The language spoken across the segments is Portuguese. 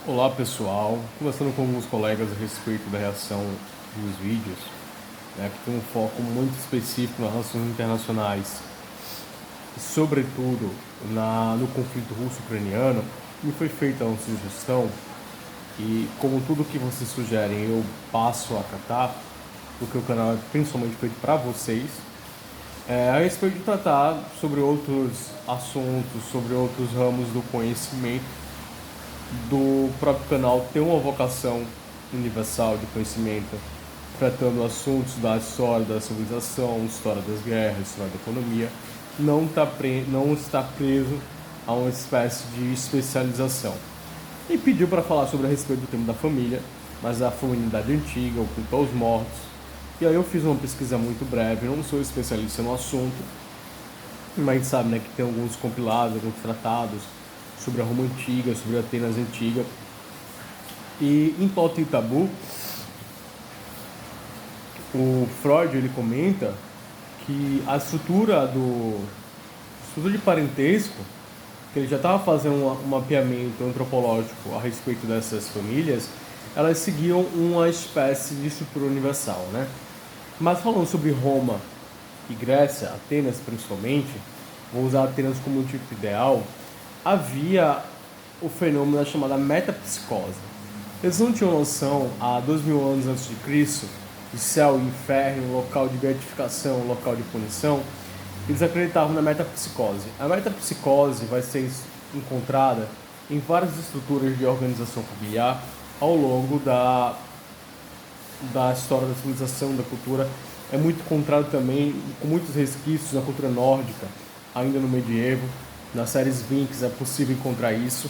Olá pessoal, conversando com alguns colegas a respeito da reação dos vídeos, que tem um foco muito específico nas relações internacionais, e sobretudo no conflito russo-ucraniano. Me foi feita uma sugestão e, como tudo que vocês sugerem eu passo a acatar, porque o canal é principalmente feito para vocês, a respeito de tratar sobre outros assuntos, sobre outros ramos do conhecimento do próprio canal. Ter uma vocação universal de conhecimento, tratando assuntos da história da civilização, história das guerras, história da economia, não está preso a uma espécie de especialização. E pediu para falar sobre a respeito do tema da família, mas da humanidade antiga, o culto aos mortos. E aí eu fiz uma pesquisa muito breve, não sou especialista no assunto, mas a gente sabe, que tem alguns compilados, alguns tratados sobre a Roma Antiga, sobre a Atenas Antiga. E em Totem e Tabu, o Freud ele comenta que a estrutura de parentesco, que ele já estava fazendo um mapeamento antropológico a respeito dessas famílias, elas seguiam uma espécie de estrutura universal, né? Mas falando sobre Roma e Grécia, Atenas principalmente, vou usar Atenas como um tipo ideal, havia o fenômeno da chamada metapsicose. Eles não tinham noção, há 2000 anos antes de Cristo, de céu e inferno, local de beatificação, local de punição. Eles acreditavam na metapsicose. A metapsicose vai ser encontrada em várias estruturas de organização familiar ao longo da história da civilização, da cultura. É muito encontrado também, com muitos resquícios, na cultura nórdica, ainda no medievo. Nas séries Vinx é possível encontrar isso.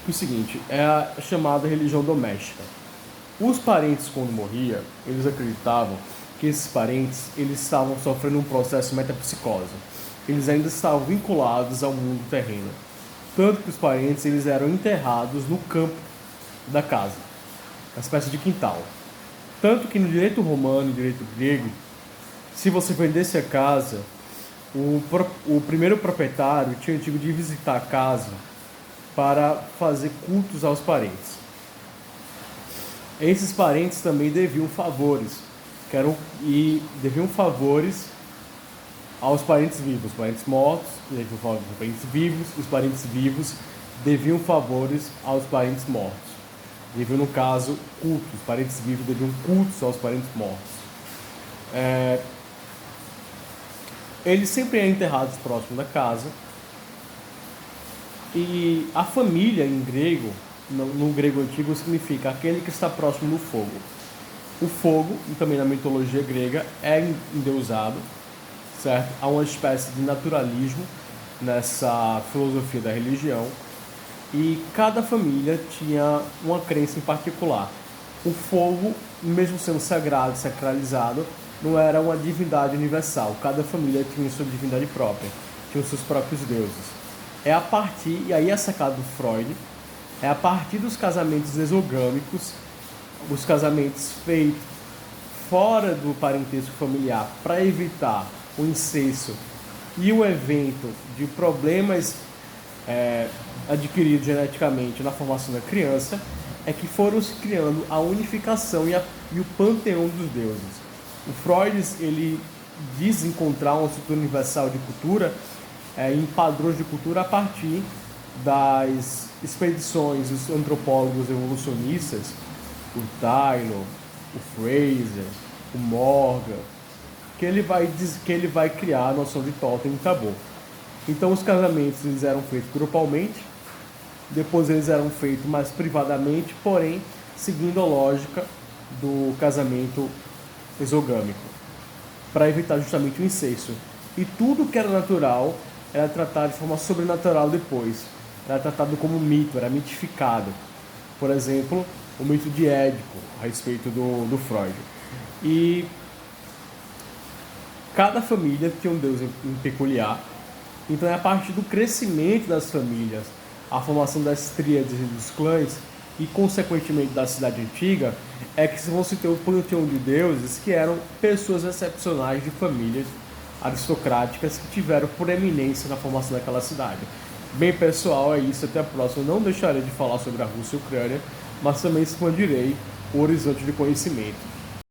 É o seguinte, é a chamada religião doméstica. Os parentes, quando morriam, eles acreditavam que esses parentes eles estavam sofrendo um processo de metapsicose. Eles ainda estavam vinculados ao mundo terreno. Tanto que os parentes eles eram enterrados no campo da casa, uma espécie de quintal. Tanto que no direito romano e direito grego, se você vendesse a casa, o primeiro proprietário tinha o tipo de visitar a casa para fazer cultos aos parentes. Esses parentes também deviam favores, deviam favores aos parentes vivos. Os parentes mortos deviam favores aos parentes vivos, os parentes vivos deviam favores aos parentes mortos. Deviam, no caso, cultos. Os parentes vivos deviam cultos aos parentes mortos. Eles sempre eram enterrados próximo da casa. E a família em grego, no grego antigo, significa aquele que está próximo do fogo. O fogo, e também na mitologia grega, é endeusado, certo? Há uma espécie de naturalismo nessa filosofia da religião. E cada família tinha uma crença em particular. O fogo, mesmo sendo sagrado, sacralizado, não era uma divindade universal. Cada família tinha sua divindade própria, tinha os seus próprios deuses. E aí a sacada do Freud, é a partir dos casamentos exogâmicos, os casamentos feitos fora do parentesco familiar para evitar o incesto e o evento de problemas adquiridos geneticamente na formação da criança, é que foram se criando a unificação e o panteão dos deuses. O Freud ele diz encontrar uma estrutura universal de cultura em padrões de cultura a partir das expedições dos antropólogos evolucionistas, o Taylor, o Fraser, o Morgan, que ele vai criar a noção de totem e tabu. Então os casamentos eles eram feitos grupalmente, depois eles eram feitos mais privadamente, porém seguindo a lógica do casamento exogâmico, para evitar justamente o incesto. E tudo que era natural era tratado de forma sobrenatural depois. Era tratado como mito, era mitificado. Por exemplo, o mito de Édipo, a respeito do Freud. E cada família tinha um deus em peculiar. Então é a partir do crescimento das famílias, a formação das tríades e dos clãs, e consequentemente da cidade antiga, é que vão se ter o panteão de deuses, que eram pessoas excepcionais de famílias aristocráticas que tiveram proeminência na formação daquela cidade. Bem, pessoal, é isso. Até a próxima. Não deixarei de falar sobre a Rússia e a Ucrânia, mas também expandirei o horizonte de conhecimento.